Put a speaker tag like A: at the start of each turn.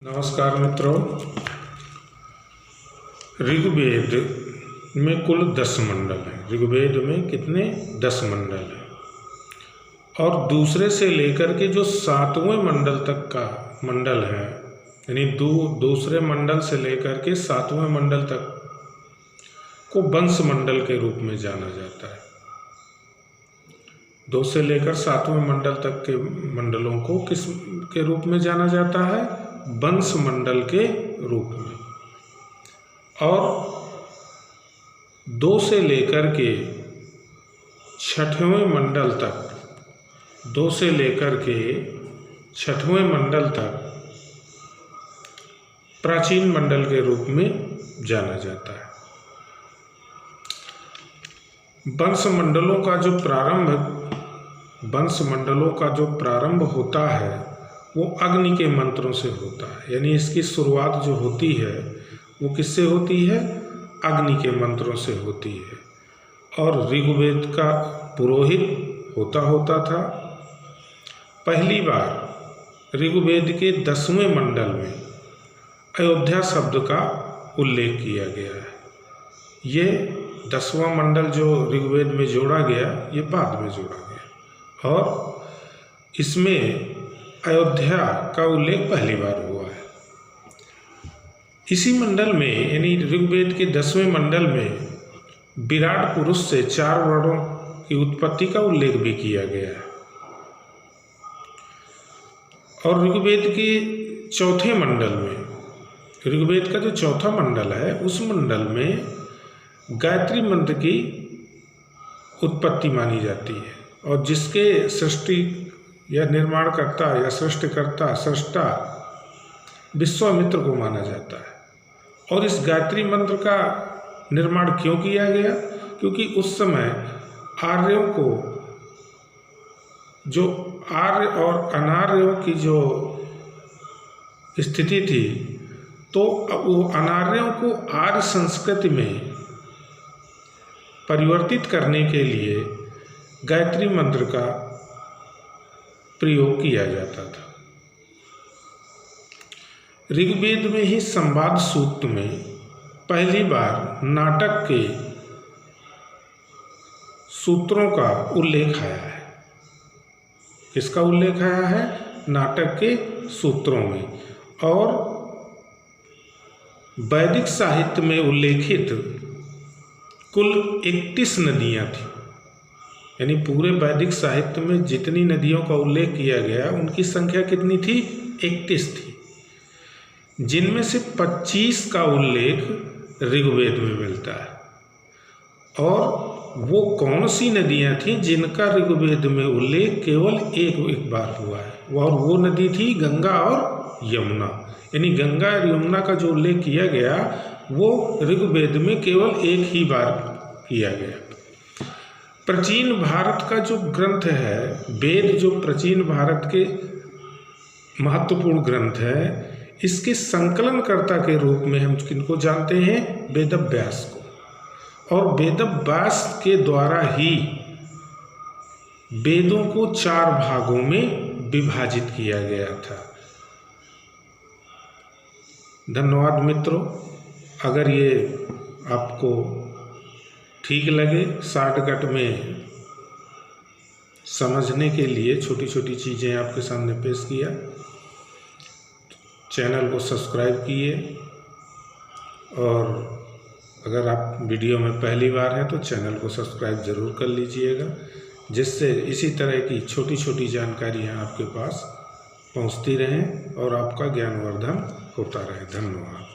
A: नमस्कार मित्रों। ऋग्वेद में कुल 10 मंडल हैं। ऋग्वेद में कितने? 10 मंडल हैं। और दूसरे से लेकर के जो 7वें मंडल तक का मंडल है, यानी दूसरे मंडल से लेकर के 7वें मंडल तक को वंश मंडल के रूप में जाना जाता है। 2 से लेकर 7वें मंडल तक के मंडलों को किस के रूप में जाना जाता है? वंश मंडल के रूप में। और 2 से लेकर के 6वें मंडल तक, 2 से लेकर के 6वें मंडल तक प्राचीन मंडल के रूप में जाना जाता है। वंश मंडलों का जो प्रारंभ होता है वो अग्नि के मंत्रों से होता है। यानी इसकी शुरुआत जो होती है वो किससे होती है? अग्नि के मंत्रों से होती है। और ऋग्वेद का पुरोहित होता था। पहली बार ऋग्वेद के 10वें मंडल में अयोध्या शब्द का उल्लेख किया गया है। ये 10वां मंडल जो ऋग्वेद में जोड़ा गया, ये बाद में जोड़ा गया और इसमें अयोध्या का उल्लेख पहली बार हुआ है। इसी मंडल में, यानी ऋग्वेद के 10वें मंडल में विराट पुरुष से 4 वर्णों की उत्पत्ति का उल्लेख भी किया गया है। और ऋग्वेद के 4थे मंडल में, ऋग्वेद का जो 4था मंडल है, उस मंडल में गायत्री मंत्र की उत्पत्ति मानी जाती है। और जिसके सृष्टि या निर्माणकर्ता या सृष्टिकर्ता, सृष्टा विश्वामित्र को माना जाता है। और इस गायत्री मंत्र का निर्माण क्यों किया गया? क्योंकि उस समय आर्यों को, जो आर्य और अनार्यों की जो स्थिति थी, तो वो अनार्यों को आर्य संस्कृति में परिवर्तित करने के लिए गायत्री मंत्र का प्रयोग किया जाता था। ऋग्वेद में ही संवाद सूक्त में पहली बार नाटक के सूत्रों का उल्लेख आया है। किसका उल्लेख आया है? नाटक के सूत्रों में। और वैदिक साहित्य में उल्लेखित कुल 31 नदियां थी। यानी पूरे वैदिक साहित्य में जितनी नदियों का उल्लेख किया गया, उनकी संख्या कितनी थी? 31 थी, जिनमें से 25 का उल्लेख ऋग्वेद में मिलता है। और वो कौन सी नदियां थी जिनका ऋग्वेद में उल्लेख केवल एक बार हुआ है? और वो नदी थी गंगा और यमुना। यानी गंगा और यमुना का जो उल्लेख किया गया वो ऋग्वेद में केवल एक ही बार किया गया। प्राचीन भारत का जो ग्रंथ है, वेद, जो प्राचीन भारत के महत्वपूर्ण ग्रंथ है, इसके संकलनकर्ता के रूप में हम किनको जानते हैं? वेदव्यास को। और वेदव्यास के द्वारा ही वेदों को 4 भागों में विभाजित किया गया था। धन्यवाद मित्रों। अगर ये आपको ठीक लगे, शॉर्टकट में समझने के लिए छोटी छोटी चीज़ें आपके सामने पेश किया, चैनल को सब्सक्राइब किए। और अगर आप वीडियो में पहली बार हैं तो चैनल को सब्सक्राइब ज़रूर कर लीजिएगा, जिससे इसी तरह की छोटी छोटी जानकारियाँ आपके पास पहुँचती रहें और आपका ज्ञानवर्धन होता रहे। धन्यवाद।